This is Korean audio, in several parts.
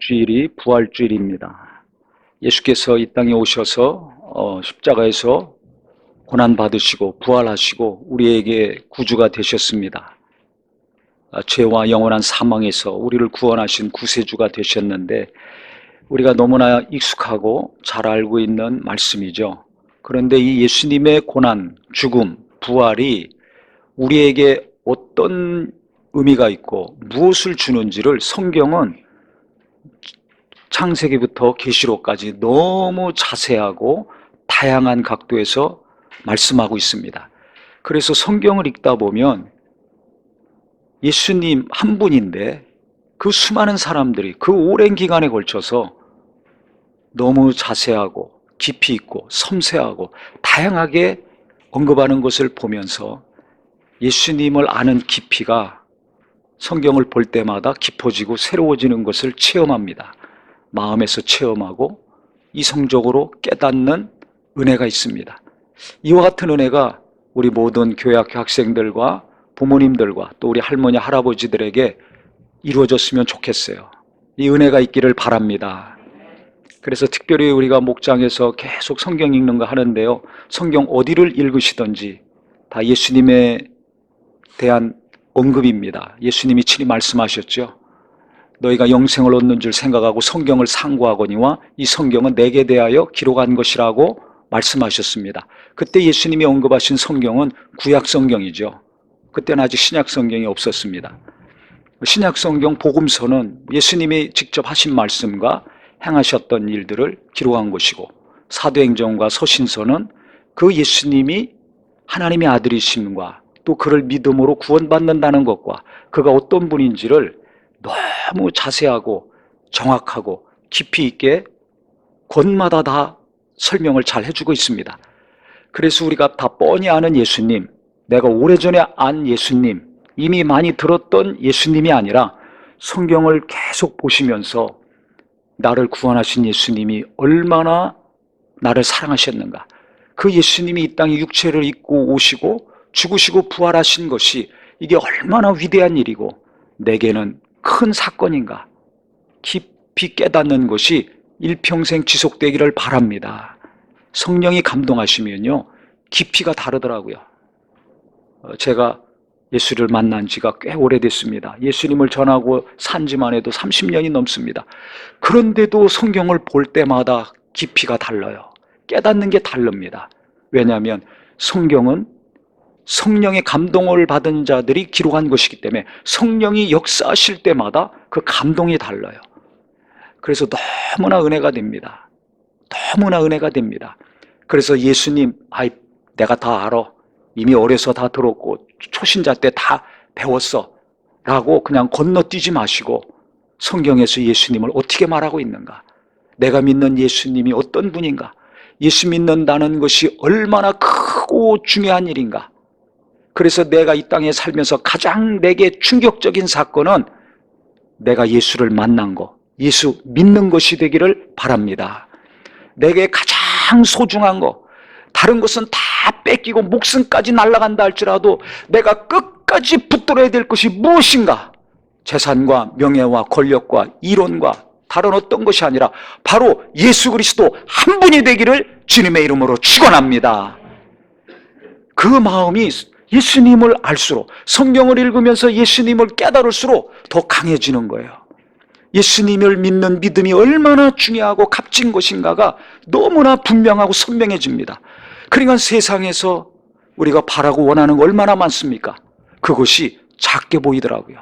주일이 부활주일입니다. 예수께서 이 땅에 오셔서 십자가에서 고난받으시고 부활하시고 우리에게 구주가 되셨습니다. 죄와 영원한 사망에서 우리를 구원하신 구세주가 되셨는데 우리가 너무나 익숙하고 잘 알고 있는 말씀이죠. 그런데 이 예수님의 고난, 죽음, 부활이 우리에게 어떤 의미가 있고 무엇을 주는지를 성경은 창세기부터 계시록까지 너무 자세하고 다양한 각도에서 말씀하고 있습니다. 그래서 성경을 읽다 보면 예수님 한 분인데 그 수많은 사람들이 그 오랜 기간에 걸쳐서 너무 자세하고 깊이 있고 섬세하고 다양하게 언급하는 것을 보면서 예수님을 아는 깊이가 성경을 볼 때마다 깊어지고 새로워지는 것을 체험합니다. 마음에서 체험하고 이성적으로 깨닫는 은혜가 있습니다. 이와 같은 은혜가 우리 모든 교회학교 학생들과 부모님들과 또 우리 할머니 할아버지들에게 이루어졌으면 좋겠어요. 이 은혜가 있기를 바랍니다. 그래서 특별히 우리가 목장에서 계속 성경 읽는 거 하는데요, 성경 어디를 읽으시든지 다 예수님에 대한 언급입니다. 예수님이 친히 말씀하셨죠. 너희가 영생을 얻는 줄 생각하고 성경을 상고하거니와 이 성경은 내게 대하여 기록한 것이라고 말씀하셨습니다. 그때 예수님이 언급하신 성경은 구약 성경이죠. 그때는 아직 신약 성경이 없었습니다. 신약 성경 복음서는 예수님이 직접 하신 말씀과 행하셨던 일들을 기록한 것이고, 사도행전과 서신서는 그 예수님이 하나님의 아들이심과 또 그를 믿음으로 구원받는다는 것과 그가 어떤 분인지를 너무 자세하고 정확하고 깊이 있게 권마다 다 설명을 잘 해주고 있습니다. 그래서 우리가 다 뻔히 아는 예수님, 내가 오래전에 안 예수님, 이미 많이 들었던 예수님이 아니라 성경을 계속 보시면서 나를 구원하신 예수님이 얼마나 나를 사랑하셨는가, 그 예수님이 이 땅에 육체를 입고 오시고 죽으시고 부활하신 것이 이게 얼마나 위대한 일이고 내게는 큰 사건인가 깊이 깨닫는 것이 일평생 지속되기를 바랍니다. 성령이 감동하시면요 깊이가 다르더라고요. 제가 예수를 만난 지가 꽤 오래됐습니다. 예수님을 전하고 산 지만 해도 30년이 넘습니다. 그런데도 성경을 볼 때마다 깊이가 달라요. 깨닫는 게 다릅니다. 왜냐하면 성경은 성령의 감동을 받은 자들이 기록한 것이기 때문에 성령이 역사하실 때마다 그 감동이 달라요. 그래서 너무나 은혜가 됩니다. 너무나 은혜가 됩니다. 그래서 예수님, 내가 다 알아, 이미 어려서 다 들었고 초신자 때 다 배웠어 라고 그냥 건너뛰지 마시고 성경에서 예수님을 어떻게 말하고 있는가, 내가 믿는 예수님이 어떤 분인가, 예수 믿는다는 것이 얼마나 크고 중요한 일인가. 그래서 내가 이 땅에 살면서 가장 내게 충격적인 사건은 내가 예수를 만난 거, 예수 믿는 것이 되기를 바랍니다. 내게 가장 소중한 거, 다른 것은 다 뺏기고 목숨까지 날아간다 할지라도 내가 끝까지 붙들어야 될 것이 무엇인가? 재산과 명예와 권력과 이론과 다른 어떤 것이 아니라 바로 예수 그리스도 한 분이 되기를 주님의 이름으로 축원합니다. 그 마음이 예수님을 알수록, 성경을 읽으면서 예수님을 깨달을수록 더 강해지는 거예요. 예수님을 믿는 믿음이 얼마나 중요하고 값진 것인가가 너무나 분명하고 선명해집니다. 그러니까 세상에서 우리가 바라고 원하는 거 얼마나 많습니까? 그것이 작게 보이더라고요.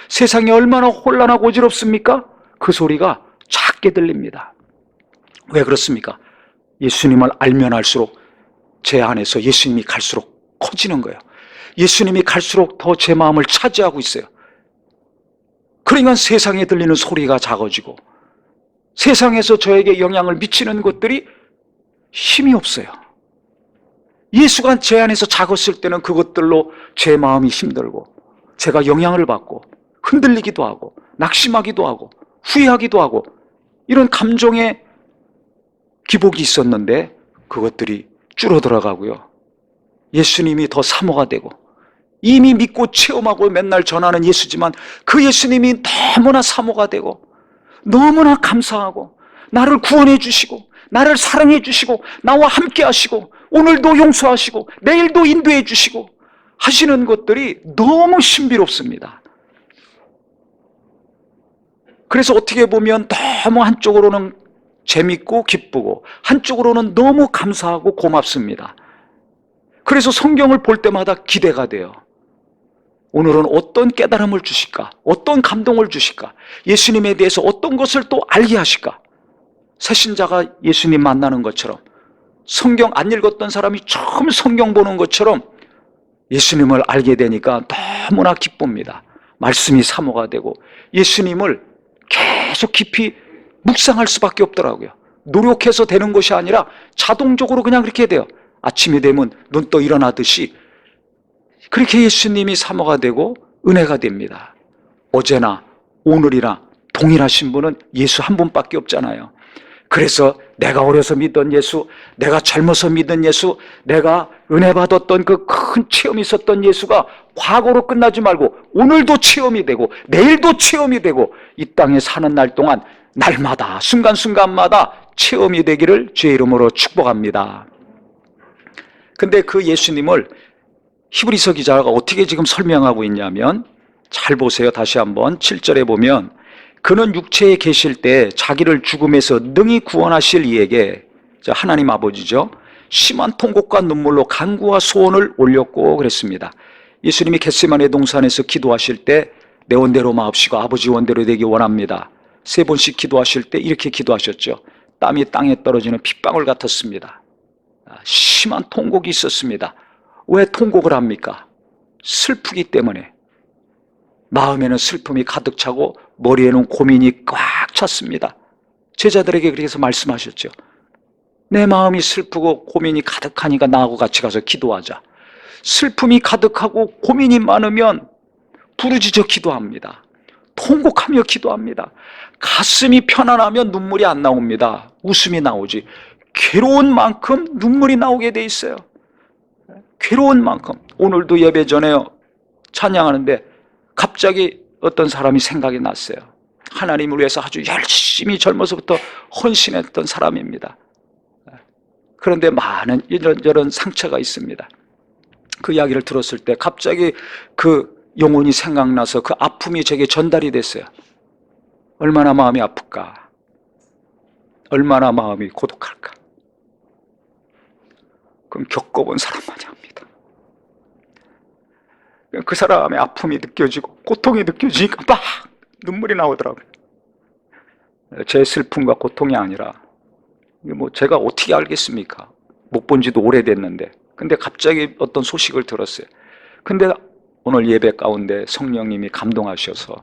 세상이 얼마나 혼란하고 어지럽습니까? 그 소리가 작게 들립니다. 왜 그렇습니까? 예수님을 알면 알수록 제 안에서 예수님이 갈수록 커지는 거예요. 예수님이 갈수록 더 제 마음을 차지하고 있어요. 그러니까 세상에 들리는 소리가 작아지고 세상에서 저에게 영향을 미치는 것들이 힘이 없어요. 예수가 제 안에서 작았을 때는 그것들로 제 마음이 힘들고 제가 영향을 받고 흔들리기도 하고 낙심하기도 하고 후회하기도 하고 이런 감정의 기복이 있었는데 그것들이 줄어들어가고요, 예수님이 더 사모가 되고, 이미 믿고 체험하고 맨날 전하는 예수지만 그 예수님이 너무나 사모가 되고 너무나 감사하고 나를 구원해 주시고 나를 사랑해 주시고 나와 함께 하시고 오늘도 용서하시고 내일도 인도해 주시고 하시는 것들이 너무 신비롭습니다. 그래서 어떻게 보면 너무 한쪽으로는 재밌고 기쁘고 한쪽으로는 너무 감사하고 고맙습니다. 그래서 성경을 볼 때마다 기대가 돼요. 오늘은 어떤 깨달음을 주실까? 어떤 감동을 주실까? 예수님에 대해서 어떤 것을 또 알게 하실까? 새신자가 예수님 만나는 것처럼, 성경 안 읽었던 사람이 처음 성경 보는 것처럼 예수님을 알게 되니까 너무나 기쁩니다. 말씀이 사모가 되고 예수님을 계속 깊이 묵상할 수밖에 없더라고요. 노력해서 되는 것이 아니라 자동적으로 그냥 그렇게 돼요. 아침이 되면 눈 떠 일어나듯이 그렇게 예수님이 사모가 되고 은혜가 됩니다. 어제나 오늘이나 동일하신 분은 예수 한 분밖에 없잖아요. 그래서 내가 어려서 믿던 예수, 내가 젊어서 믿은 예수, 내가 은혜 받았던 그 큰 체험이 있었던 예수가 과거로 끝나지 말고 오늘도 체험이 되고 내일도 체험이 되고 이 땅에 사는 날 동안 날마다 순간순간마다 체험이 되기를 주의 이름으로 축복합니다. 근데 그 예수님을 히브리서 기자가 어떻게 지금 설명하고 있냐면, 잘 보세요. 다시 한번 7절에 보면, 그는 육체에 계실 때 자기를 죽음에서 능히 구원하실 이에게, 하나님 아버지죠, 심한 통곡과 눈물로 간구와 소원을 올렸고 그랬습니다. 예수님이 겟세마네 동산에서 기도하실 때 내 원대로 마옵시고 아버지 원대로 되기 원합니다. 3번씩 기도하실 때 이렇게 기도하셨죠. 땀이 땅에 떨어지는 핏방울 같았습니다. 심한 통곡이 있었습니다. 왜 통곡을 합니까? 슬프기 때문에. 마음에는 슬픔이 가득 차고 머리에는 고민이 꽉 찼습니다. 제자들에게 그래서 말씀하셨죠. 내 마음이 슬프고 고민이 가득하니까 나하고 같이 가서 기도하자. 슬픔이 가득하고 고민이 많으면 부르짖어 기도합니다. 통곡하며 기도합니다. 가슴이 편안하면 눈물이 안 나옵니다. 웃음이 나오지. 괴로운 만큼 눈물이 나오게 돼 있어요. 괴로운 만큼. 오늘도 예배 전에 찬양하는데 갑자기 어떤 사람이 생각이 났어요. 하나님을 위해서 아주 열심히 젊어서부터 헌신했던 사람입니다. 그런데 많은 이런저런 상처가 있습니다. 그 이야기를 들었을 때 갑자기 그 영혼이 생각나서 그 아픔이 제게 전달이 됐어요. 얼마나 마음이 아플까? 얼마나 마음이 고독할까? 그럼 겪어본 사람만이 합니다. 그 사람의 아픔이 느껴지고 고통이 느껴지니까 막 눈물이 나오더라고요. 제 슬픔과 고통이 아니라, 뭐 제가 어떻게 알겠습니까? 못 본 지도 오래됐는데. 근데 갑자기 어떤 소식을 들었어요. 근데 오늘 예배 가운데 성령님이 감동하셔서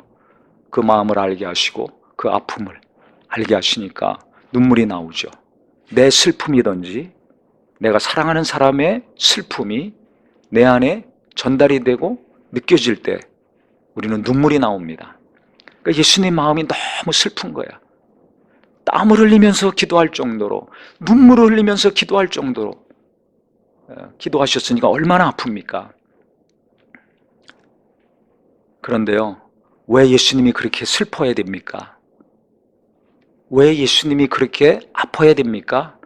그 마음을 알게 하시고 그 아픔을 알게 하시니까 눈물이 나오죠. 내 슬픔이든지 내가 사랑하는 사람의 슬픔이 내 안에 전달이 되고 느껴질 때 우리는 눈물이 나옵니다. 그러니까 예수님 마음이 너무 슬픈 거야. 땀을 흘리면서 기도할 정도로, 눈물을 흘리면서 기도할 정도로 기도하셨으니까 얼마나 아픕니까? 그런데요, 왜 예수님이 그렇게 슬퍼야 됩니까? 왜 예수님이 그렇게 아파야 됩니까?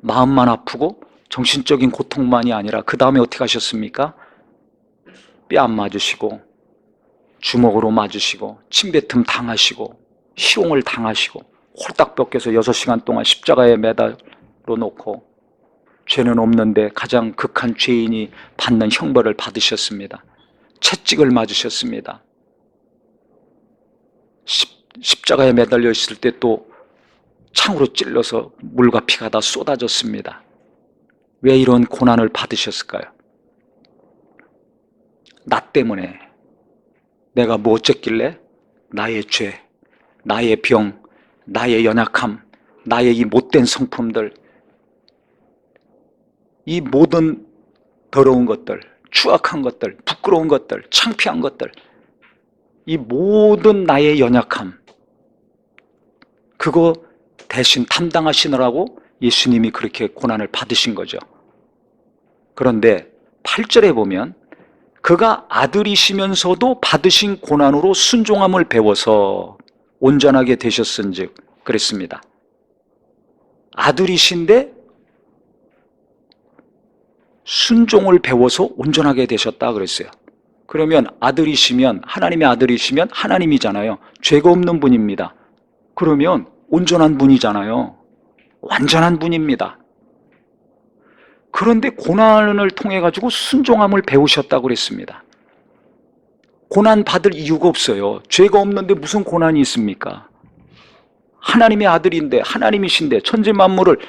마음만 아프고 정신적인 고통만이 아니라 그 다음에 어떻게 하셨습니까? 뺨 맞으시고 주먹으로 맞으시고 침뱉음 당하시고 희롱을 당하시고 홀딱 벗겨서 6시간 동안 십자가에 매달려 놓고 죄는 없는데 가장 극한 죄인이 받는 형벌을 받으셨습니다. 채찍을 맞으셨습니다. 십자가에 매달려 있을 때 또 창으로 찔러서 물과 피가 다 쏟아졌습니다. 왜 이런 고난을 받으셨을까요? 나 때문에. 내가 뭐 어쨌길래? 나의 죄, 나의 병, 나의 연약함, 나의 이 못된 성품들, 이 모든 더러운 것들, 추악한 것들, 부끄러운 것들, 창피한 것들, 이 모든 나의 연약함, 그거 대신 담당하시느라고 예수님이 그렇게 고난을 받으신 거죠. 그런데 8절에 보면 그가 아들이시면서도 받으신 고난으로 순종함을 배워서, 온전하게 되셨은즉 그랬습니다. 아들이신데 순종을 배워서 온전하게 되셨다 그랬어요. 그러면 아들이시면, 하나님의 아들이시면 하나님이잖아요. 죄가 없는 분입니다. 그러면 온전한 분이잖아요. 완전한 분입니다. 그런데 고난을 통해 가지고 순종함을 배우셨다고 그랬습니다. 고난 받을 이유가 없어요. 죄가 없는데 무슨 고난이 있습니까? 하나님의 아들인데, 하나님이신데, 천지 만물을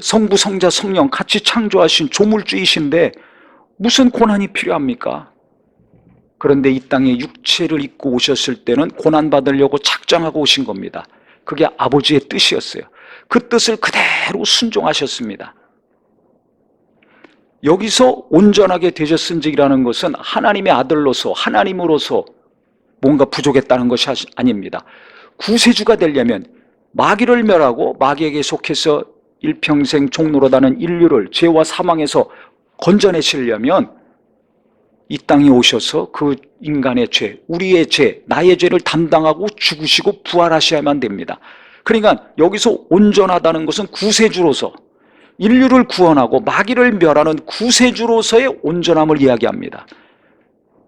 성부, 성자, 성령 같이 창조하신 조물주이신데 무슨 고난이 필요합니까? 그런데 이 땅에 육체를 입고 오셨을 때는 고난 받으려고 작정하고 오신 겁니다. 그게 아버지의 뜻이었어요. 그 뜻을 그대로 순종하셨습니다. 여기서 온전하게 되셨은지라는 것은 하나님의 아들로서, 하나님으로서 뭔가 부족했다는 것이 아닙니다. 구세주가 되려면 마귀를 멸하고 마귀에게 속해서 일평생 종노릇하는 인류를 죄와 사망에서 건져내시려면 이 땅에 오셔서 그 인간의 죄, 우리의 죄, 나의 죄를 담당하고 죽으시고 부활하셔야만 됩니다. 그러니까 여기서 온전하다는 것은 구세주로서 인류를 구원하고 마귀를 멸하는 구세주로서의 온전함을 이야기합니다.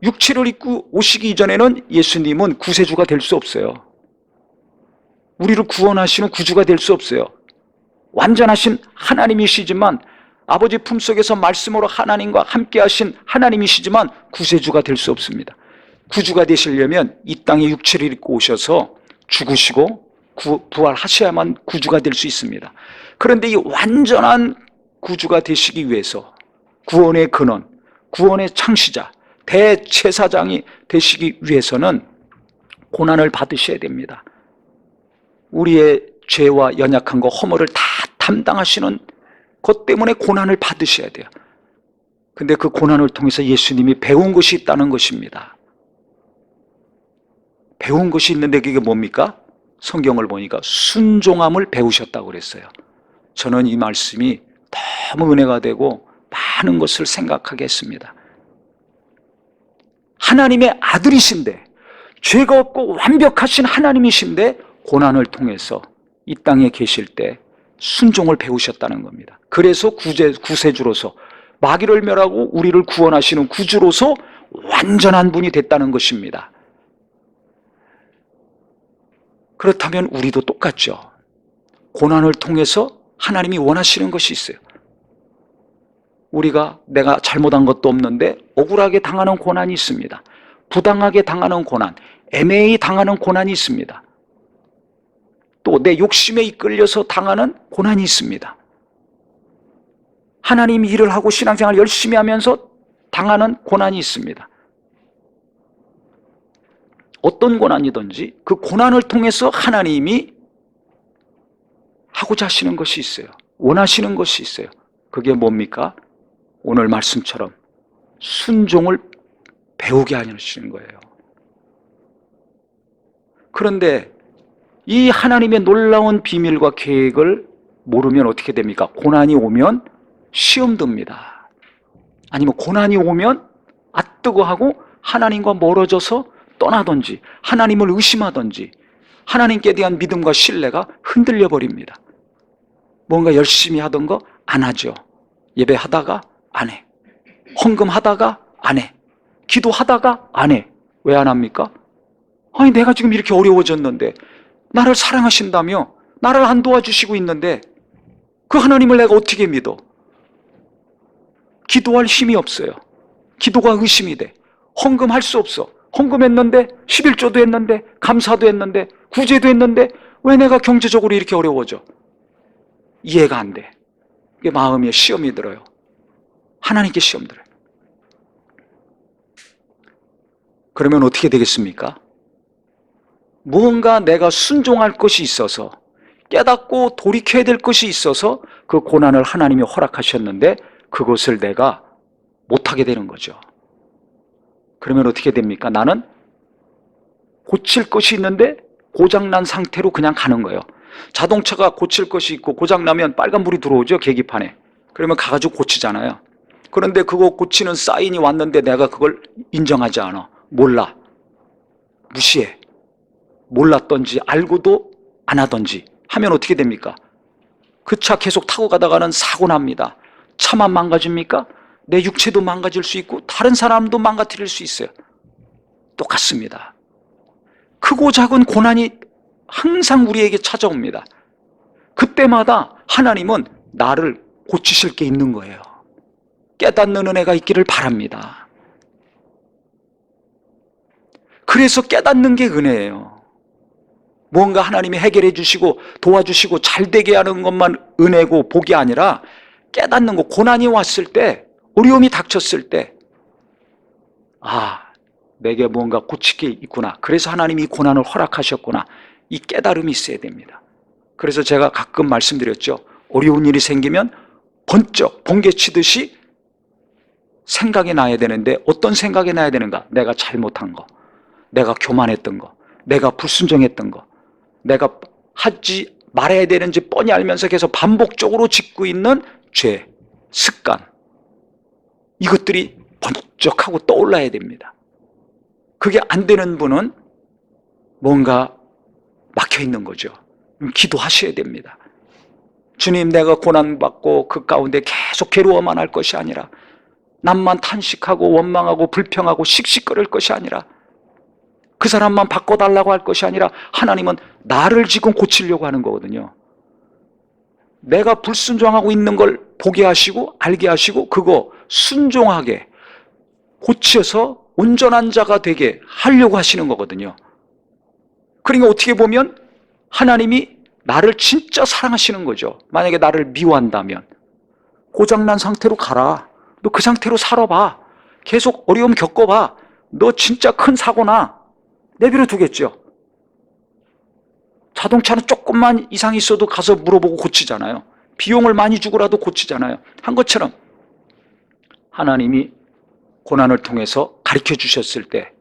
육체를 입고 오시기 이전에는 예수님은 구세주가 될 수 없어요. 우리를 구원하시는 구주가 될 수 없어요. 완전하신 하나님이시지만, 아버지 품속에서 말씀으로 하나님과 함께 하신 하나님이시지만 구세주가 될 수 없습니다. 구주가 되시려면 이 땅에 육체를 입고 오셔서 죽으시고 부활하셔야만 구주가 될 수 있습니다. 그런데 이 완전한 구주가 되시기 위해서 구원의 근원, 구원의 창시자, 대제사장이 되시기 위해서는 고난을 받으셔야 됩니다. 우리의 죄와 연약한 거, 허물을 다 담당하시는 것 때문에 고난을 받으셔야 돼요. 근데 그 고난을 통해서 예수님이 배운 것이 있다는 것입니다. 배운 것이 있는데 그게 뭡니까? 성경을 보니까 순종함을 배우셨다고 그랬어요. 저는 이 말씀이 너무 은혜가 되고 많은 것을 생각하게 했습니다. 하나님의 아들이신데, 죄가 없고 완벽하신 하나님이신데 고난을 통해서 이 땅에 계실 때 순종을 배우셨다는 겁니다. 그래서 구세주로서, 마귀를 멸하고 우리를 구원하시는 구주로서 완전한 분이 됐다는 것입니다. 그렇다면 우리도 똑같죠. 고난을 통해서 하나님이 원하시는 것이 있어요. 우리가 내가 잘못한 것도 없는데 억울하게 당하는 고난이 있습니다. 부당하게 당하는 고난, 애매히 당하는 고난이 있습니다. 또 내 욕심에 이끌려서 당하는 고난이 있습니다. 하나님 일을 하고 신앙생활 열심히 하면서 당하는 고난이 있습니다. 어떤 고난이든지 그 고난을 통해서 하나님이 하고자 하시는 것이 있어요. 원하시는 것이 있어요. 그게 뭡니까? 오늘 말씀처럼 순종을 배우게 하시는 거예요. 그런데 이 하나님의 놀라운 비밀과 계획을 모르면 어떻게 됩니까? 고난이 오면 시험 듭니다. 아니면 고난이 오면 앗뜨거 하고 하나님과 멀어져서 떠나든지 하나님을 의심하든지 하나님께 대한 믿음과 신뢰가 흔들려 버립니다. 뭔가 열심히 하던 거 안 하죠. 예배하다가 안 해. 헌금하다가 안 해. 기도하다가 안 해. 왜 안 합니까? 아니 내가 지금 이렇게 어려워졌는데, 나를 사랑하신다며 나를 안 도와주시고 있는데 그 하나님을 내가 어떻게 믿어? 기도할 힘이 없어요. 기도가 의심이 돼. 헌금할 수 없어. 헌금했는데, 11조도 했는데, 감사도 했는데, 구제도 했는데 왜 내가 경제적으로 이렇게 어려워져? 이해가 안 돼. 이게 마음에 시험이 들어요. 하나님께 시험 들어요. 그러면 어떻게 되겠습니까? 무언가 내가 순종할 것이 있어서, 깨닫고 돌이켜야 될 것이 있어서 그 고난을 하나님이 허락하셨는데 그것을 내가 못하게 되는 거죠. 그러면 어떻게 됩니까? 나는 고칠 것이 있는데 고장난 상태로 그냥 가는 거예요. 자동차가 고칠 것이 있고 고장나면 빨간불이 들어오죠, 계기판에. 그러면 가가지고 고치잖아요. 그런데 그거 고치는 사인이 왔는데 내가 그걸 인정하지 않아. 몰라. 무시해. 몰랐던지 알고도 안 하던지 하면 어떻게 됩니까? 그 차 계속 타고 가다가는 사고 납니다. 차만 망가집니까? 내 육체도 망가질 수 있고 다른 사람도 망가뜨릴 수 있어요. 똑같습니다. 크고 작은 고난이 항상 우리에게 찾아옵니다. 그때마다 하나님은 나를 고치실 게 있는 거예요. 깨닫는 은혜가 있기를 바랍니다. 그래서 깨닫는 게 은혜예요. 뭔가 하나님이 해결해 주시고 도와주시고 잘 되게 하는 것만 은혜고 복이 아니라 깨닫는 거, 고난이 왔을 때, 어려움이 닥쳤을 때, 아, 내게 뭔가 고칠 게 있구나. 그래서 하나님이 이 고난을 허락하셨구나. 이 깨달음이 있어야 됩니다. 그래서 제가 가끔 말씀드렸죠. 어려운 일이 생기면 번쩍 번개치듯이 생각이 나야 되는데 어떤 생각이 나야 되는가? 내가 잘못한 거, 내가 교만했던 거, 내가 불순종했던 거, 내가 하지 말아야 되는지 뻔히 알면서 계속 반복적으로 짓고 있는 죄, 습관, 이것들이 번쩍하고 떠올라야 됩니다. 그게 안 되는 분은 뭔가 막혀 있는 거죠. 기도하셔야 됩니다. 주님, 내가 고난받고 그 가운데 계속 괴로워만 할 것이 아니라 남만 탄식하고 원망하고 불평하고 씩씩거릴 것이 아니라 그 사람만 바꿔달라고 할 것이 아니라 하나님은 나를 지금 고치려고 하는 거거든요. 내가 불순종하고 있는 걸 보게 하시고 알게 하시고 그거 순종하게 고쳐서 온전한 자가 되게 하려고 하시는 거거든요. 그러니까 어떻게 보면 하나님이 나를 진짜 사랑하시는 거죠. 만약에 나를 미워한다면 고장난 상태로 가라. 너 그 상태로 살아봐. 계속 어려움 겪어봐. 너 진짜 큰 사고나 내버려 두겠죠. 자동차는 조금만 이상이 있어도 가서 물어보고 고치잖아요. 비용을 많이 주고라도 고치잖아요. 한 것처럼 하나님이 고난을 통해서 가르쳐 주셨을 때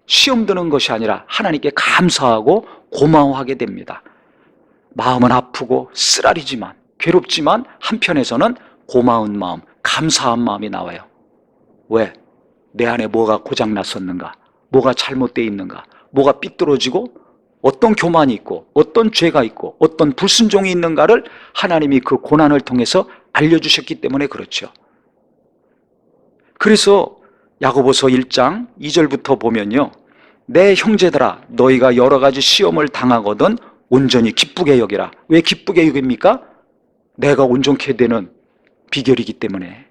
시험 드는 것이 아니라 하나님께 감사하고 고마워하게 됩니다. 마음은 아프고 쓰라리지만 괴롭지만 한편에서는 고마운 마음, 감사한 마음이 나와요. 왜? 내 안에 뭐가 고장났었는가? 뭐가 잘못되어 있는가? 뭐가 삐뚤어지고 어떤 교만이 있고 어떤 죄가 있고 어떤 불순종이 있는가를 하나님이 그 고난을 통해서 알려주셨기 때문에 그렇죠. 그래서 야고보서 1장 2절부터 보면요, 내 형제들아 너희가 여러 가지 시험을 당하거든 온전히 기쁘게 여기라. 왜 기쁘게 여깁니까? 내가 온전케 되는 비결이기 때문에.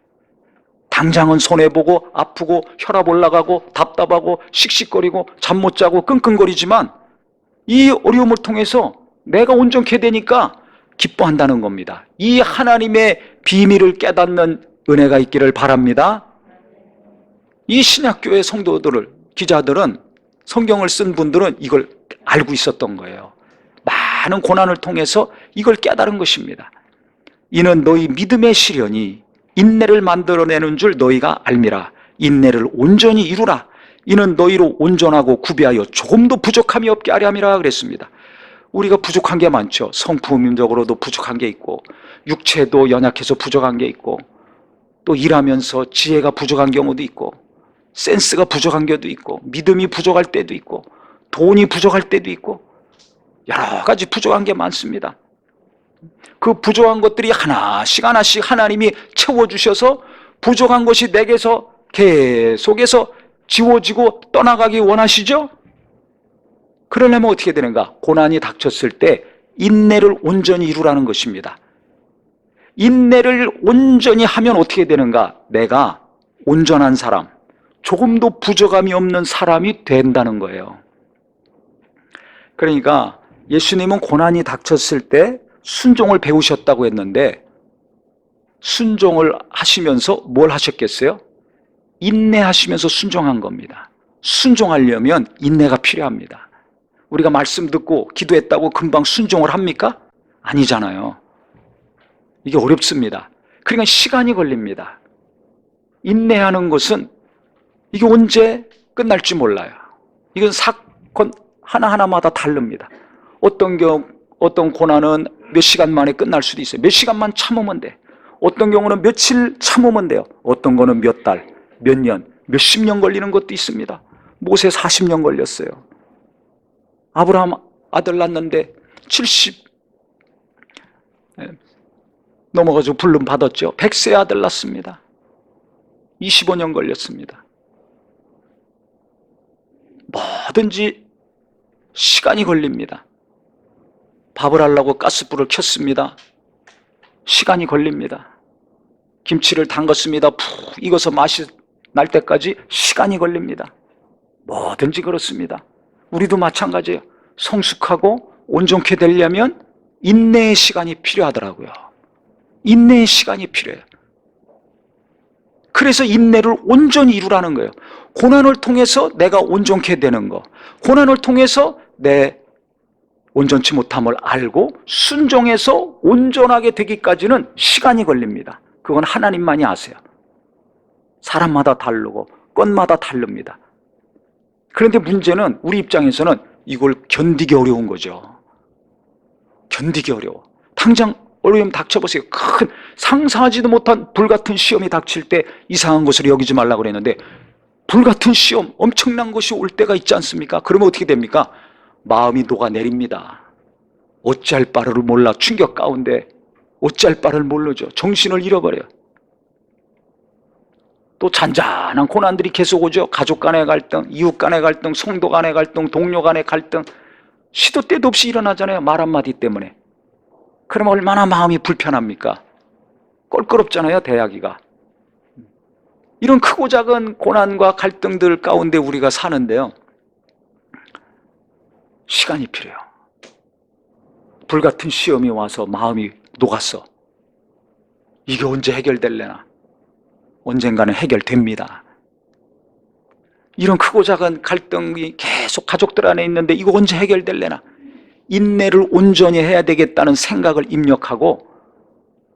당장은 손해보고 아프고 혈압 올라가고 답답하고 씩씩거리고 잠 못 자고 끙끙거리지만 이 어려움을 통해서 내가 온전케 되니까 기뻐한다는 겁니다. 이 하나님의 비밀을 깨닫는 은혜가 있기를 바랍니다. 이 신약교회 성도들을, 기자들은, 성경을 쓴 분들은 이걸 알고 있었던 거예요. 많은 고난을 통해서 이걸 깨달은 것입니다. 이는 너희 믿음의 시련이 인내를 만들어내는 줄 너희가 알미라. 인내를 온전히 이루라. 이는 너희로 온전하고 구비하여 조금도 부족함이 없게 하려 함이라 그랬습니다. 우리가 부족한 게 많죠. 성품적으로도 부족한 게 있고 육체도 연약해서 부족한 게 있고 또 일하면서 지혜가 부족한 경우도 있고 센스가 부족한 경우도 있고 믿음이 부족할 때도 있고 돈이 부족할 때도 있고 여러 가지 부족한 게 많습니다. 그 부족한 것들이 하나씩 하나씩 하나님이 채워주셔서 부족한 것이 내게서 계속해서 지워지고 떠나가기 원하시죠? 그러려면 어떻게 되는가? 고난이 닥쳤을 때 인내를 온전히 이루라는 것입니다. 인내를 온전히 하면 어떻게 되는가? 내가 온전한 사람, 조금도 부족함이 없는 사람이 된다는 거예요. 그러니까 예수님은 고난이 닥쳤을 때 순종을 배우셨다고 했는데 순종을 하시면서 뭘 하셨겠어요? 인내하시면서 순종한 겁니다. 순종하려면 인내가 필요합니다. 우리가 말씀 듣고 기도했다고 금방 순종을 합니까? 아니잖아요. 이게 어렵습니다. 그러니까 시간이 걸립니다. 인내하는 것은 이게 언제 끝날지 몰라요. 이건 사건 하나하나마다 다릅니다. 어떤 고난은 몇 시간 만에 끝날 수도 있어요. 몇 시간만 참으면 돼. 어떤 경우는 며칠 참으면 돼요. 어떤 거는 몇 달, 몇 년, 몇십 년 걸리는 것도 있습니다. 모세 40년 걸렸어요. 아브라함 아들 낳는데 70 넘어가지고 불름 받았죠. 100세 아들 낳습니다. 25년 걸렸습니다. 뭐든지 시간이 걸립니다. 밥을 하려고 가스불을 켰습니다. 시간이 걸립니다. 김치를 담갔습니다. 푹 익어서 맛이 날 때까지 시간이 걸립니다. 뭐든지 그렇습니다. 우리도 마찬가지예요. 성숙하고 온전케 되려면 인내의 시간이 필요하더라고요. 인내의 시간이 필요해요. 그래서 인내를 온전히 이루라는 거예요. 고난을 통해서 내가 온전케 되는 거, 고난을 통해서 내 온전치 못함을 알고 순종해서 온전하게 되기까지는 시간이 걸립니다. 그건 하나님만이 아세요. 사람마다 다르고 건마다 다릅니다. 그런데 문제는 우리 입장에서는 이걸 견디기 어려운 거죠. 견디기 어려워. 당장 어려움 닥쳐보세요. 큰 상상하지도 못한 불같은 시험이 닥칠 때 이상한 것으로 여기지 말라고 그랬는데 불같은 시험, 엄청난 것이 올 때가 있지 않습니까? 그러면 어떻게 됩니까? 마음이 녹아내립니다. 어찌할 바를 몰라. 충격 가운데 어찌할 바를 모르죠. 정신을 잃어버려요. 또 잔잔한 고난들이 계속 오죠. 가족 간의 갈등, 이웃 간의 갈등, 성도 간의 갈등, 동료 간의 갈등, 시도 때도 없이 일어나잖아요. 말 한마디 때문에. 그럼 얼마나 마음이 불편합니까? 껄끄럽잖아요, 대하기가. 이런 크고 작은 고난과 갈등들 가운데 우리가 사는데요, 시간이 필요해요. 불같은 시험이 와서 마음이 녹았어. 이게 언제 해결될래나? 언젠가는 해결됩니다. 이런 크고 작은 갈등이 계속 가족들 안에 있는데 이거 언제 해결될래나? 인내를 온전히 해야 되겠다는 생각을 입력하고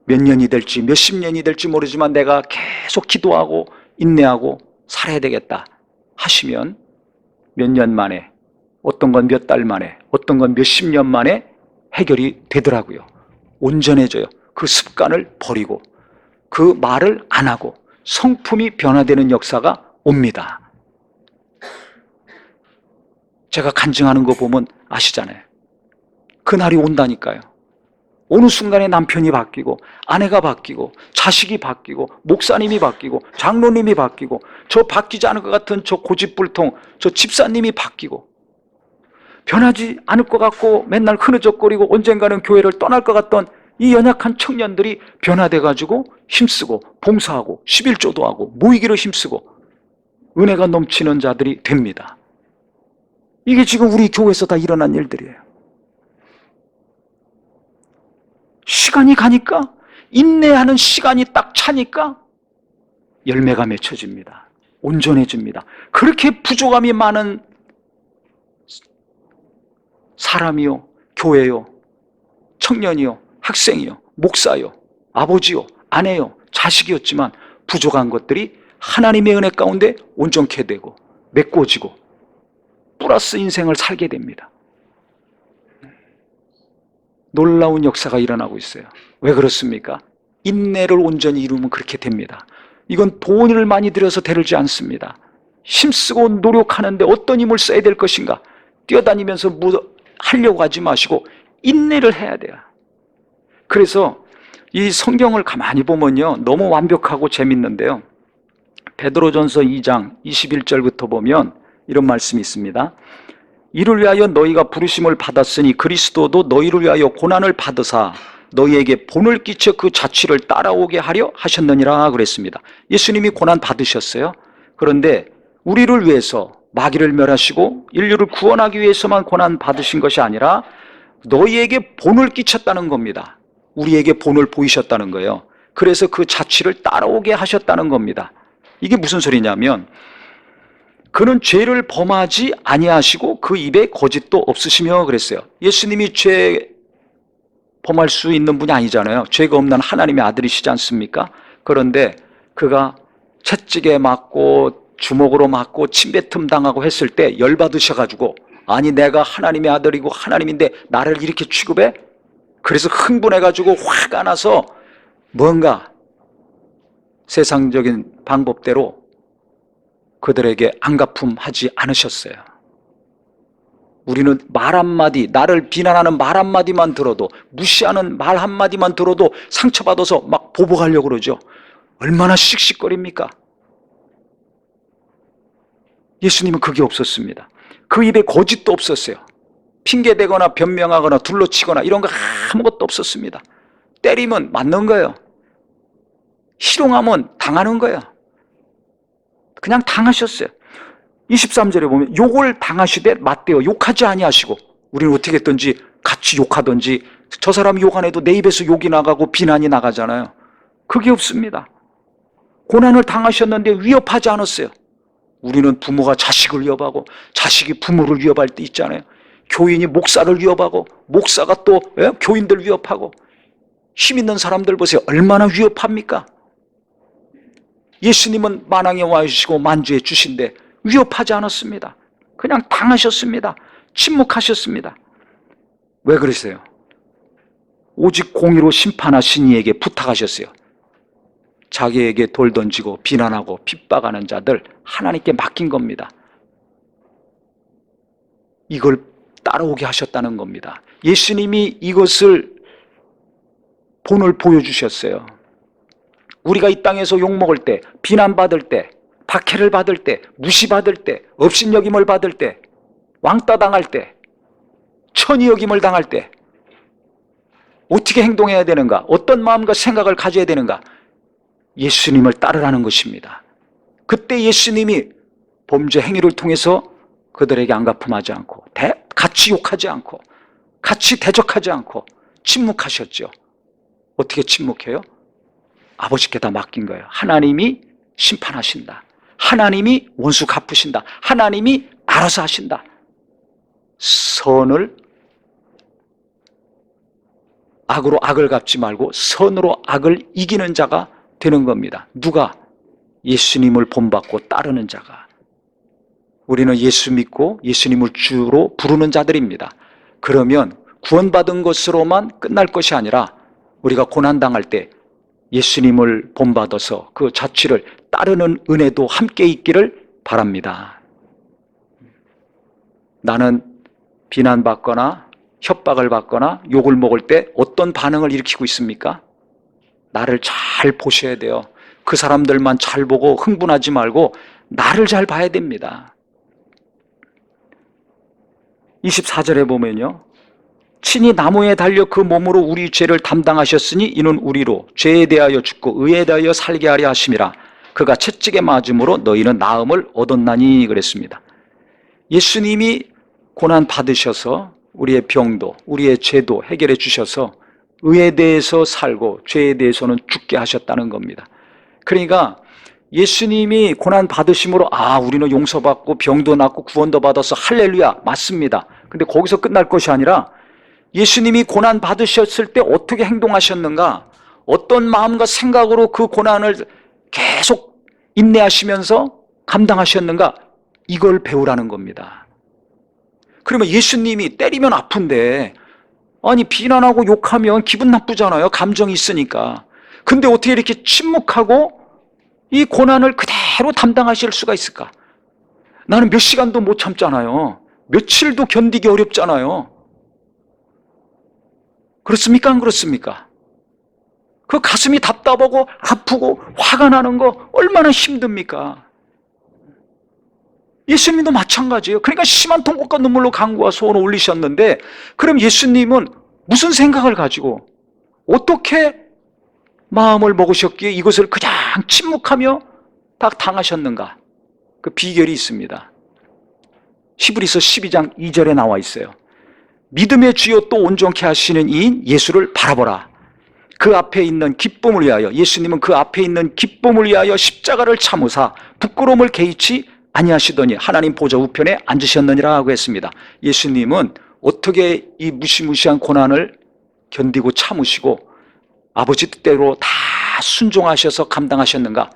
몇 년이 될지 몇십 년이 될지 모르지만 내가 계속 기도하고 인내하고 살아야 되겠다 하시면 몇 년 만에, 어떤 건 몇 달 만에, 어떤 건 몇십 년 만에 해결이 되더라고요. 온전해져요. 그 습관을 버리고 그 말을 안 하고 성품이 변화되는 역사가 옵니다. 제가 간증하는 거 보면 아시잖아요. 그날이 온다니까요. 어느 순간에 남편이 바뀌고 아내가 바뀌고 자식이 바뀌고 목사님이 바뀌고 장로님이 바뀌고 저 바뀌지 않을 것 같은 저 고집불통 저 집사님이 바뀌고 변하지 않을 것 같고 맨날 흐느적거리고 언젠가는 교회를 떠날 것 같던 이 연약한 청년들이 변화돼가지고 힘쓰고 봉사하고 11조도 하고 모이기로 힘쓰고 은혜가 넘치는 자들이 됩니다. 이게 지금 우리 교회에서 다 일어난 일들이에요. 시간이 가니까, 인내하는 시간이 딱 차니까 열매가 맺혀집니다. 온전해집니다. 그렇게 부족함이 많은 사람이요, 교회요, 청년이요, 학생이요, 목사요, 아버지요, 아내요, 자식이었지만 부족한 것들이 하나님의 은혜 가운데 온전케 되고 메꿔지고 플러스 인생을 살게 됩니다. 놀라운 역사가 일어나고 있어요. 왜 그렇습니까? 인내를 온전히 이루면 그렇게 됩니다. 이건 돈을 많이 들여서 되지 않습니다. 힘쓰고 노력하는데 어떤 힘을 써야 될 것인가? 뛰어다니면서 하려고 하지 마시고 인내를 해야 돼요. 그래서 이 성경을 가만히 보면요, 너무 완벽하고 재밌는데요, 베드로전서 2장 21절부터 보면 이런 말씀이 있습니다. 이를 위하여 너희가 부르심을 받았으니 그리스도도 너희를 위하여 고난을 받으사 너희에게 본을 끼쳐 그 자취를 따라오게 하려 하셨느니라 그랬습니다. 예수님이 고난 받으셨어요. 그런데 우리를 위해서 마귀를 멸하시고 인류를 구원하기 위해서만 고난 받으신 것이 아니라 너희에게 본을 끼쳤다는 겁니다. 우리에게 본을 보이셨다는 거예요. 그래서 그 자취를 따라오게 하셨다는 겁니다. 이게 무슨 소리냐면, 그는 죄를 범하지 아니하시고 그 입에 거짓도 없으시며 그랬어요. 예수님이 죄 범할 수 있는 분이 아니잖아요. 죄가 없는 하나님의 아들이시지 않습니까? 그런데 그가 채찍에 맞고 주먹으로 맞고 침뱉음 당하고 했을 때 열받으셔가지고, 아니 내가 하나님의 아들이고 하나님인데 나를 이렇게 취급해? 그래서 흥분해가지고 화가 나서 뭔가 세상적인 방법대로 그들에게 안갚음하지 않으셨어요. 우리는 말 한마디, 나를 비난하는 말 한마디만 들어도, 무시하는 말 한마디만 들어도 상처받아서 막 보복하려고 그러죠. 얼마나 씩씩거립니까? 예수님은 그게 없었습니다. 그 입에 거짓도 없었어요. 핑계대거나 변명하거나 둘러치거나 이런 거 아무것도 없었습니다. 때리면 맞는 거예요. 희롱하면 당하는 거예요. 그냥 당하셨어요. 23절에 보면 욕을 당하시되 맞대어 욕하지 아니하시고, 우리는 어떻게 했든지 같이 욕하든지, 저 사람이 욕 안 해도 내 입에서 욕이 나가고 비난이 나가잖아요. 그게 없습니다. 고난을 당하셨는데 위협하지 않았어요. 우리는 부모가 자식을 위협하고 자식이 부모를 위협할 때 있잖아요. 교인이 목사를 위협하고 목사가 또 교인들 위협하고. 힘 있는 사람들 보세요. 얼마나 위협합니까? 예수님은 만왕에 와주시고 만주에 주신데 위협하지 않았습니다. 그냥 당하셨습니다. 침묵하셨습니다. 왜 그러세요? 오직 공의로 심판하신 이에게 부탁하셨어요. 자기에게 돌 던지고 비난하고 핍박하는 자들 하나님께 맡긴 겁니다. 이걸 따라오게 하셨다는 겁니다. 예수님이 이것을 본을 보여주셨어요. 우리가 이 땅에서 욕먹을 때, 비난받을 때, 박해를 받을 때, 무시받을 때, 업신여김을 받을 때, 왕따 당할 때, 천히 여김을 당할 때 어떻게 행동해야 되는가? 어떤 마음과 생각을 가져야 되는가? 예수님을 따르라는 것입니다. 그때 예수님이 범죄 행위를 통해서 그들에게 안갚음하지 않고, 같이 욕하지 않고, 같이 대적하지 않고 침묵하셨죠. 어떻게 침묵해요? 아버지께 다 맡긴 거예요. 하나님이 심판하신다. 하나님이 원수 갚으신다. 하나님이 알아서 하신다. 선을 악으로 악을 갚지 말고 선으로 악을 이기는 자가 되는 겁니다. 누가? 예수님을 본받고 따르는 자가. 우리는 예수 믿고 예수님을 주로 부르는 자들입니다. 그러면 구원받은 것으로만 끝날 것이 아니라 우리가 고난당할 때 예수님을 본받아서 그 자취를 따르는 은혜도 함께 있기를 바랍니다. 나는 비난받거나 협박을 받거나 욕을 먹을 때 어떤 반응을 일으키고 있습니까? 나를 잘 보셔야 돼요. 그 사람들만 잘 보고 흥분하지 말고 나를 잘 봐야 됩니다. 24절에 보면요, 친히 나무에 달려 그 몸으로 우리 죄를 담당하셨으니 이는 우리로 죄에 대하여 죽고 의에 대하여 살게 하려 하심이라. 그가 채찍에 맞음으로 너희는 나음을 얻었나니 그랬습니다. 예수님이 고난 받으셔서 우리의 병도 우리의 죄도 해결해 주셔서 의에 대해서 살고 죄에 대해서는 죽게 하셨다는 겁니다. 그러니까 예수님이 고난 받으심으로 우리는 용서받고 병도 낫고 구원도 받아서 할렐루야, 맞습니다. 근데 거기서 끝날 것이 아니라 예수님이 고난 받으셨을 때 어떻게 행동하셨는가, 어떤 마음과 생각으로 그 고난을 계속 인내하시면서 감당하셨는가, 이걸 배우라는 겁니다. 그러면 예수님이 때리면 아픈데, 아니 비난하고 욕하면 기분 나쁘잖아요. 감정이 있으니까. 근데 어떻게 이렇게 침묵하고 이 고난을 그대로 담당하실 수가 있을까? 나는 몇 시간도 못 참잖아요. 며칠도 견디기 어렵잖아요. 그렇습니까? 안 그렇습니까? 그 가슴이 답답하고 아프고 화가 나는 거 얼마나 힘듭니까? 예수님도 마찬가지예요. 그러니까 심한 통곡과 눈물로 간구와 소원을 올리셨는데, 그럼 예수님은 무슨 생각을 가지고 어떻게 마음을 먹으셨기에 이것을 그냥 침묵하며 다 당하셨는가? 그 비결이 있습니다. 히브리서 12장 2절에 나와 있어요. 믿음의 주요 또 온전케 하시는 이인 예수를 바라보라. 그 앞에 있는 기쁨을 위하여, 예수님은 그 앞에 있는 기쁨을 위하여 십자가를 참으사 부끄러움을 개의치 아니하시더니 하나님 보좌 우편에 앉으셨느니라 하고 했습니다. 예수님은 어떻게 이 무시무시한 고난을 견디고 참으시고 아버지 뜻대로 다 순종하셔서 감당하셨는가?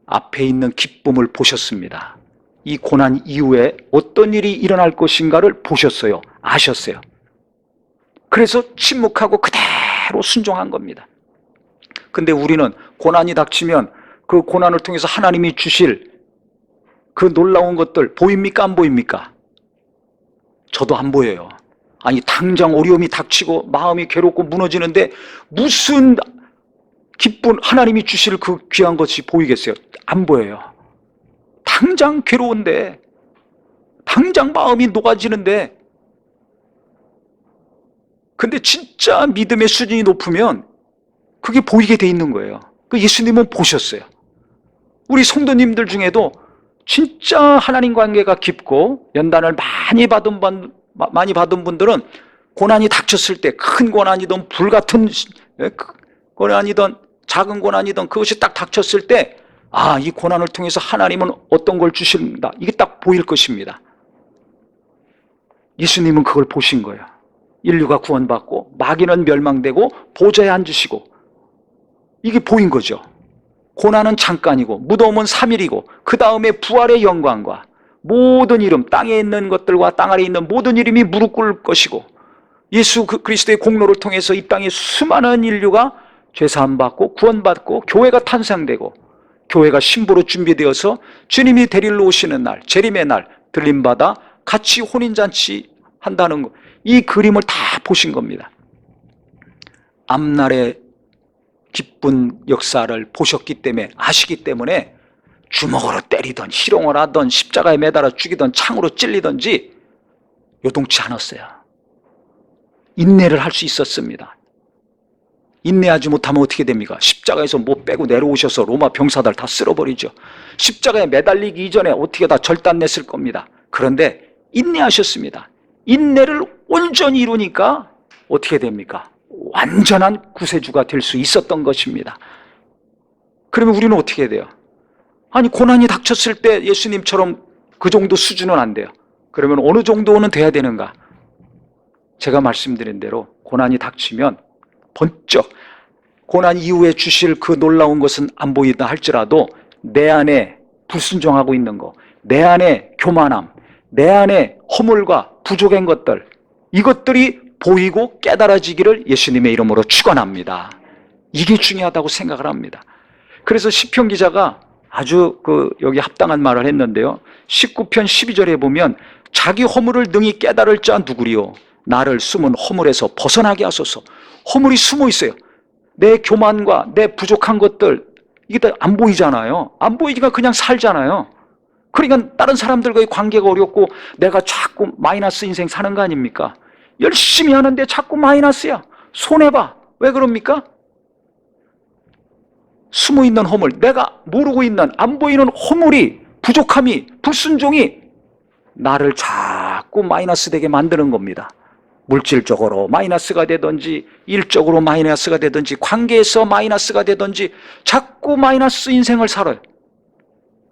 앞에 있는 기쁨을 보셨습니다. 이 고난 이후에 어떤 일이 일어날 것인가를 보셨어요. 아셨어요. 그래서 침묵하고 그대로 순종한 겁니다. 근데 우리는 고난이 닥치면 그 고난을 통해서 하나님이 주실 그 놀라운 것들 보입니까? 안 보입니까? 저도 안 보여요. 아니 당장 어려움이 닥치고 마음이 괴롭고 무너지는데 무슨 기쁜 하나님이 주실 그 귀한 것이 보이겠어요? 안 보여요. 당장 괴로운데, 당장 마음이 녹아지는데, 근데 진짜 믿음의 수준이 높으면 그게 보이게 돼 있는 거예요. 그 예수님은 보셨어요. 우리 성도님들 중에도 진짜 하나님 관계가 깊고 연단을 많이 받은 분들은 고난이 닥쳤을 때, 큰 고난이든 불같은 고난이든 작은 고난이든 그것이 딱 닥쳤을 때, 아, 이 고난을 통해서 하나님은 어떤 걸 주신다, 이게 딱 보일 것입니다. 예수님은 그걸 보신 거예요. 인류가 구원받고 마귀는 멸망되고 보좌에 앉으시고, 이게 보인 거죠. 고난은 잠깐이고 무덤은 3일이고 그 다음에 부활의 영광과 모든 이름, 땅에 있는 것들과 땅 아래에 있는 모든 이름이 무릎 꿇을 것이고, 예수 그리스도의 공로를 통해서 이 땅에 수많은 인류가 죄사함 받고 구원받고 교회가 탄생되고 교회가 신부로 준비되어서 주님이 데리러 오시는 날, 재림의 날 들림받아 같이 혼인잔치 한다는 것, 이 그림을 다 보신 겁니다. 앞날의 기쁜 역사를 보셨기 때문에, 아시기 때문에 주먹으로 때리던 희롱을 하던 십자가에 매달아 죽이던 창으로 찔리든지 요동치 않았어요. 인내를 할 수 있었습니다. 인내하지 못하면 어떻게 됩니까? 십자가에서 못 빼고 내려오셔서 로마 병사들 다 쓸어버리죠. 십자가에 매달리기 이전에 어떻게 다 절단냈을 겁니다. 그런데 인내하셨습니다. 인내를 온전히 이루니까 어떻게 됩니까? 완전한 구세주가 될 수 있었던 것입니다. 그러면 우리는 어떻게 돼요? 아니 고난이 닥쳤을 때 예수님처럼 그 정도 수준은 안 돼요. 그러면 어느 정도는 돼야 되는가? 제가 말씀드린 대로 고난이 닥치면 번쩍, 고난 이후에 주실 그 놀라운 것은 안 보이다 할지라도 내 안에 불순종하고 있는 거, 내 안에 교만함, 내 안에 허물과 부족한 것들, 이것들이 보이고 깨달아지기를 예수님의 이름으로 축원합니다. 이게 중요하다고 생각을 합니다. 그래서 시편 기자가 아주 여기 합당한 말을 했는데요. 19편 12절에 보면 자기 허물을 능히 깨달을 자 누구리요? 나를 숨은 허물에서 벗어나게 하소서. 허물이 숨어 있어요. 내 교만과 내 부족한 것들, 이게 다 안 보이잖아요. 안 보이니까 그냥 살잖아요. 그러니까 다른 사람들과의 관계가 어렵고 내가 자꾸 마이너스 인생 사는 거 아닙니까? 열심히 하는데 자꾸 마이너스야. 손해봐. 왜 그럽니까? 숨어있는 허물, 내가 모르고 있는 안 보이는 허물이, 부족함이, 불순종이 나를 자꾸 마이너스 되게 만드는 겁니다. 물질적으로 마이너스가 되든지 일적으로 마이너스가 되든지 관계에서 마이너스가 되든지 자꾸 마이너스 인생을 살아요.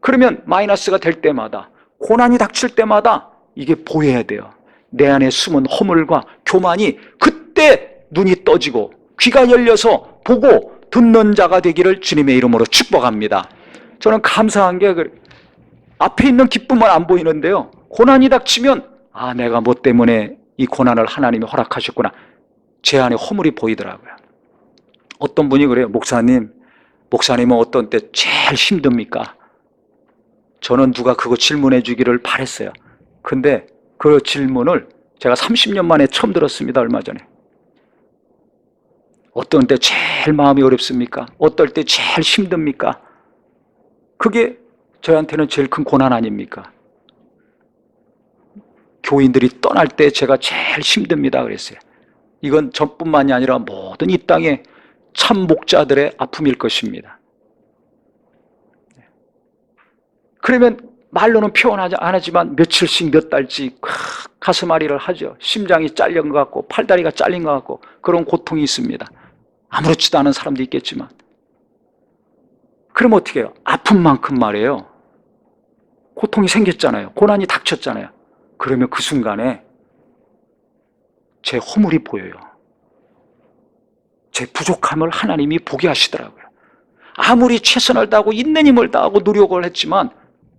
그러면 마이너스가 될 때마다, 고난이 닥칠 때마다 이게 보여야 돼요. 내 안에 숨은 허물과 교만이 그때 눈이 떠지고 귀가 열려서 보고 듣는 자가 되기를 주님의 이름으로 축복합니다. 저는 감사한 게 앞에 있는 기쁨은 안 보이는데요, 고난이 닥치면 아, 내가 뭐 때문에 이 고난을 하나님이 허락하셨구나, 제 안에 허물이 보이더라고요. 어떤 분이 그래요. 목사님은 어떤 때 제일 힘듭니까? 저는 누가 그거 질문해 주기를 바랬어요. 근데 그 질문을 제가 30년 만에 처음 들었습니다. 얼마 전에. 어떤 때 제일 마음이 어렵습니까? 어떨 때 제일 힘듭니까? 그게 저한테는 제일 큰 고난 아닙니까? 교인들이 떠날 때 제가 제일 힘듭니다 그랬어요. 이건 저뿐만이 아니라 모든 이 땅의 참 목자들의 아픔일 것입니다. 그러면 말로는 표현 안 하지만 며칠씩 몇 달씩 가슴앓이를 하죠. 심장이 잘린 것 같고 팔다리가 잘린 것 같고 그런 고통이 있습니다. 아무렇지도 않은 사람도 있겠지만. 그럼 어떻게 해요? 아픈 만큼 말이에요, 고통이 생겼잖아요. 고난이 닥쳤잖아요. 그러면 그 순간에 제 허물이 보여요. 제 부족함을 하나님이 보게 하시더라고요. 아무리 최선을 다하고 있는 힘을 다하고 노력을 했지만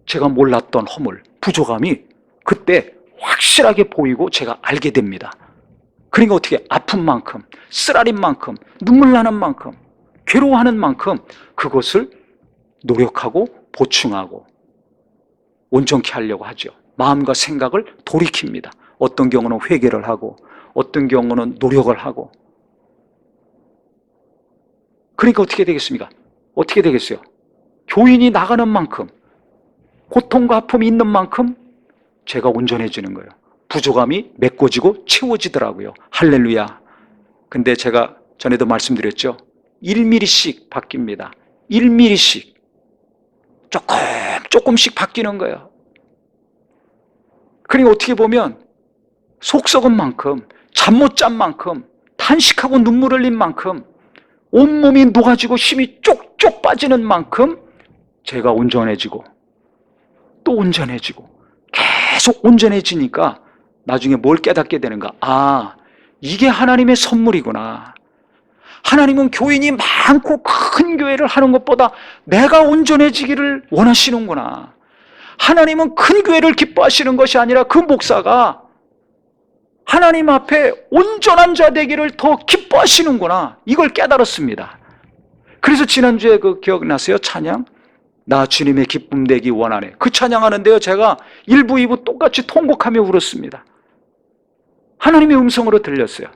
제가 몰랐던 허물, 부족함이 그때 확실하게 보이고 제가 알게 됩니다. 그러니까 어떻게, 아픈 만큼, 쓰라린 만큼, 눈물 나는 만큼, 괴로워하는 만큼 그것을 노력하고 보충하고 온전케 하려고 하죠. 마음과 생각을 돌이킵니다. 어떤 경우는 회개를 하고 어떤 경우는 노력을 하고. 그러니까 어떻게 되겠습니까? 어떻게 되겠어요? 교인이 나가는 만큼, 고통과 아픔이 있는 만큼 죄가 온전해지는 거예요. 부족함이 메꿔지고 채워지더라고요. 할렐루야. 근데 제가 전에도 말씀드렸죠. 1mm씩 바뀝니다. 1mm씩. 조금씩 바뀌는 거예요. 그러니까 어떻게 보면 속 썩은 만큼, 잠 못 잔 만큼, 탄식하고 눈물 흘린 만큼, 온몸이 녹아지고 힘이 쪽쪽 빠지는 만큼 죄가 온전해지고 또 온전해지고 계속 온전해지니까 나중에 뭘 깨닫게 되는가? 아, 이게 하나님의 선물이구나. 하나님은 교인이 많고 큰 교회를 하는 것보다 내가 온전해지기를 원하시는구나. 하나님은 큰 교회를 기뻐하시는 것이 아니라 그 목사가 하나님 앞에 온전한 자 되기를 더 기뻐하시는구나. 이걸 깨달았습니다. 그래서 지난주에 기억나세요? 찬양? 나 주님의 기쁨 되기 원하네. 그 찬양하는데요, 제가 1부, 2부 똑같이 통곡하며 울었습니다. 하나님의 음성으로 들렸어요.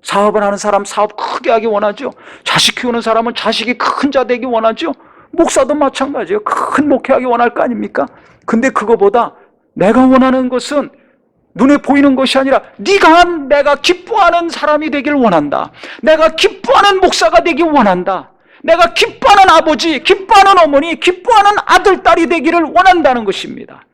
사업을 하는 사람 사업 크게 하기 원하죠. 자식 키우는 사람은 자식이 큰 자 되기 원하죠. 목사도 마찬가지예요. 큰 목회하기 원할 거 아닙니까? 근데 그거보다 내가 원하는 것은 눈에 보이는 것이 아니라 내가 기뻐하는 사람이 되길 원한다. 내가 기뻐하는 목사가 되길 원한다. 내가 기뻐하는 아버지, 기뻐하는 어머니, 기뻐하는 아들, 딸이 되기를 원한다는 것입니다.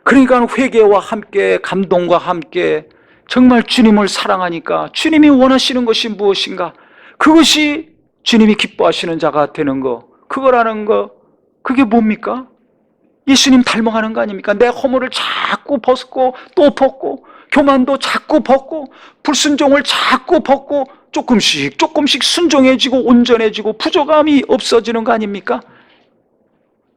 그러니까 회개와 함께, 감동과 함께 정말 주님을 사랑하니까 주님이 원하시는 것이 무엇인가? 그것이 주님이 기뻐하시는 자가 되는 거, 그거라는 거, 그게 뭡니까? 예수님 닮아가는 거 아닙니까? 내 허물을 자꾸 벗고 또 벗고, 교만도 자꾸 벗고, 불순종을 자꾸 벗고, 조금씩 순종해지고 온전해지고 부족함이 없어지는 거 아닙니까?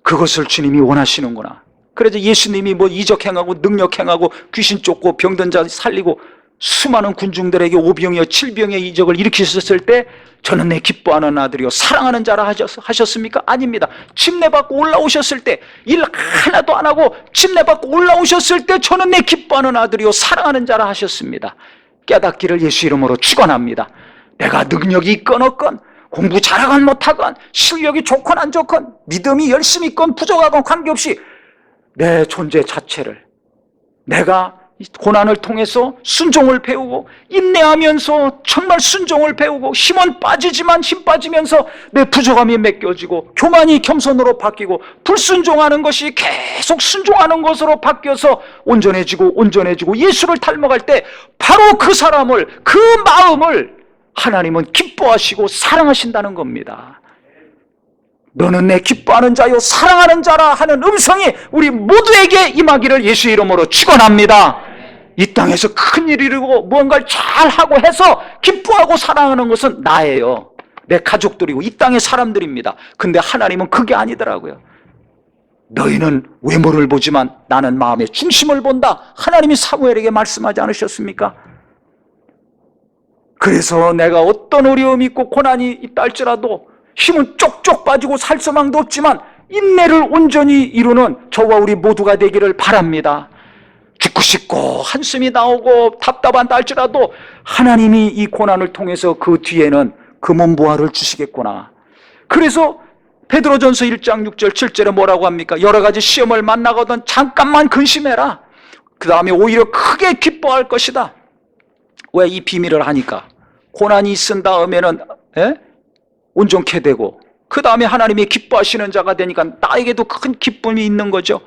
그것을 주님이 원하시는구나. 그래서 예수님이 이적행하고 능력행하고 귀신 쫓고 병든 자 살리고 수많은 군중들에게 오병이어 칠병의 이적을 일으키셨을 때 저는 내 기뻐하는 아들이요 사랑하는 자라 하셨습니까? 아닙니다. 침례받고 올라오셨을 때 일 하나도 안 하고 침례받고 올라오셨을 때 저는 내 기뻐하는 아들이요 사랑하는 자라 하셨습니다. 깨닫기를 예수 이름으로 축원합니다. 내가 능력이 있건 없건, 공부 잘하건 못하건, 실력이 좋건 안 좋건, 믿음이 열심히 있건 부족하건 관계없이 내 존재 자체를 내가 고난을 통해서 순종을 배우고 인내하면서 정말 순종을 배우고 힘은 빠지지만 힘 빠지면서 내 부족함이 맡겨지고 교만이 겸손으로 바뀌고 불순종하는 것이 계속 순종하는 것으로 바뀌어서 온전해지고 예수를 닮아갈 때 바로 그 사람을, 그 마음을 하나님은 기뻐하시고 사랑하신다는 겁니다. 너는 내 기뻐하는 자요 사랑하는 자라 하는 음성이 우리 모두에게 임하기를 예수 이름으로 축원합니다. 이 땅에서 큰일 이루고 무언가를 잘하고 해서 기뻐하고 사랑하는 것은 나예요. 내 가족들이고 이 땅의 사람들입니다. 근데 하나님은 그게 아니더라고요. 너희는 외모를 보지만 나는 마음의 중심을 본다. 하나님이 사무엘에게 말씀하지 않으셨습니까? 그래서 내가 어떤 어려움이 있고 고난이 있다 할지라도 힘은 쪽쪽 빠지고 살소망도 없지만 인내를 온전히 이루는 저와 우리 모두가 되기를 바랍니다. 죽고 싶고 한숨이 나오고 답답한다 할지라도 하나님이 이 고난을 통해서 그 뒤에는 금은보화를 주시겠구나. 그래서 베드로전서 1장 6절 7절에 뭐라고 합니까? 여러 가지 시험을 만나거든 잠깐만 근심해라. 그 다음에 오히려 크게 기뻐할 것이다. 왜 이 비밀을 하니까? 고난이 있은 다음에는 온전케 되고 그 다음에 하나님이 기뻐하시는 자가 되니까 나에게도 큰 기쁨이 있는 거죠.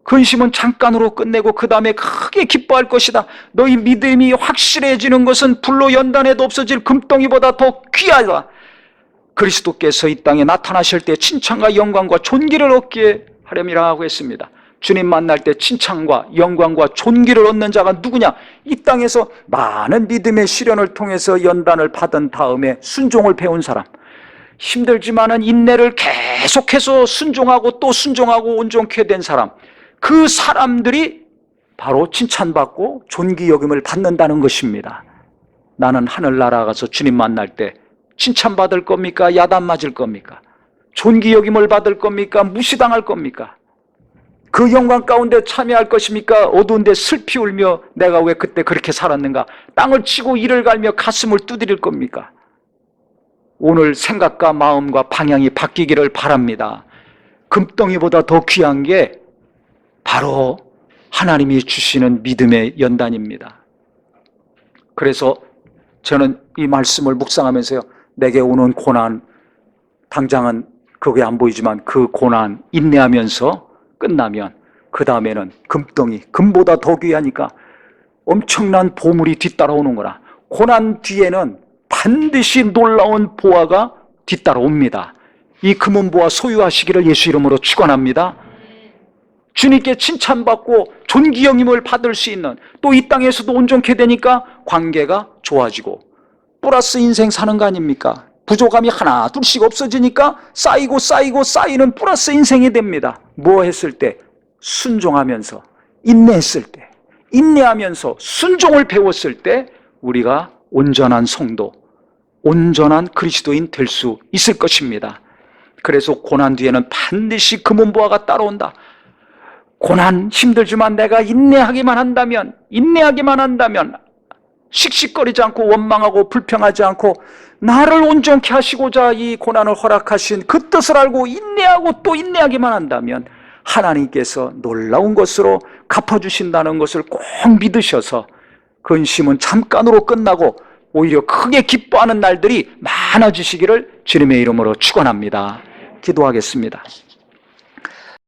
근심은 잠깐으로 끝내고 그 다음에 크게 기뻐할 것이다. 너희 믿음이 확실해지는 것은 불로 연단해도 없어질 금덩이보다 더 귀하다. 그리스도께서 이 땅에 나타나실 때 칭찬과 영광과 존귀를 얻게 하렴이라 하고 했습니다. 주님 만날 때 칭찬과 영광과 존귀를 얻는 자가 누구냐? 이 땅에서 많은 믿음의 시련을 통해서 연단을 받은 다음에 순종을 배운 사람, 힘들지만은 인내를 계속해서 순종하고 또 순종하고 온전케 된 사람, 그 사람들이 바로 칭찬받고 존귀 여김을 받는다는 것입니다. 나는 하늘 날아가서 주님 만날 때 칭찬받을 겁니까? 야단 맞을 겁니까? 존귀 여김을 받을 겁니까? 무시당할 겁니까? 그 영광 가운데 참여할 것입니까? 어두운데 슬피 울며 내가 왜 그때 그렇게 살았는가? 땅을 치고 이를 갈며 가슴을 두드릴 겁니까? 오늘 생각과 마음과 방향이 바뀌기를 바랍니다. 금덩이보다 더 귀한 게 바로 하나님이 주시는 믿음의 연단입니다. 그래서 저는 이 말씀을 묵상하면서요, 내게 오는 고난, 당장은 그게 안 보이지만 그 고난 인내하면서 끝나면 그 다음에는 금덩이, 금보다 더 귀하니까 엄청난 보물이 뒤따라오는 거라. 고난 뒤에는 반드시 놀라운 보화가 뒤따라옵니다. 이 금은 보화 소유하시기를 예수 이름으로 축원합니다. 주님께 칭찬받고 존귀 영임을 받을 수 있는, 또 이 땅에서도 온전케 되니까 관계가 좋아지고 플러스 인생 사는 거 아닙니까? 부족함이 하나 둘씩 없어지니까 쌓이고 쌓이고 쌓이는 플러스 인생이 됩니다. 뭐 했을 때? 순종하면서, 인내했을 때, 인내하면서 순종을 배웠을 때 우리가 온전한 성도, 온전한 그리스도인 될 수 있을 것입니다. 그래서 고난 뒤에는 반드시 금은보화가 따라온다. 고난 힘들지만 내가 인내하기만 한다면 씩씩거리지 않고 원망하고 불평하지 않고 나를 온전케 하시고자 이 고난을 허락하신 그 뜻을 알고 인내하고 또 인내하기만 한다면 하나님께서 놀라운 것으로 갚아주신다는 것을 꼭 믿으셔서 근심은 잠깐으로 끝나고 오히려 크게 기뻐하는 날들이 많아지시기를 주님의 이름으로 축원합니다. 기도하겠습니다.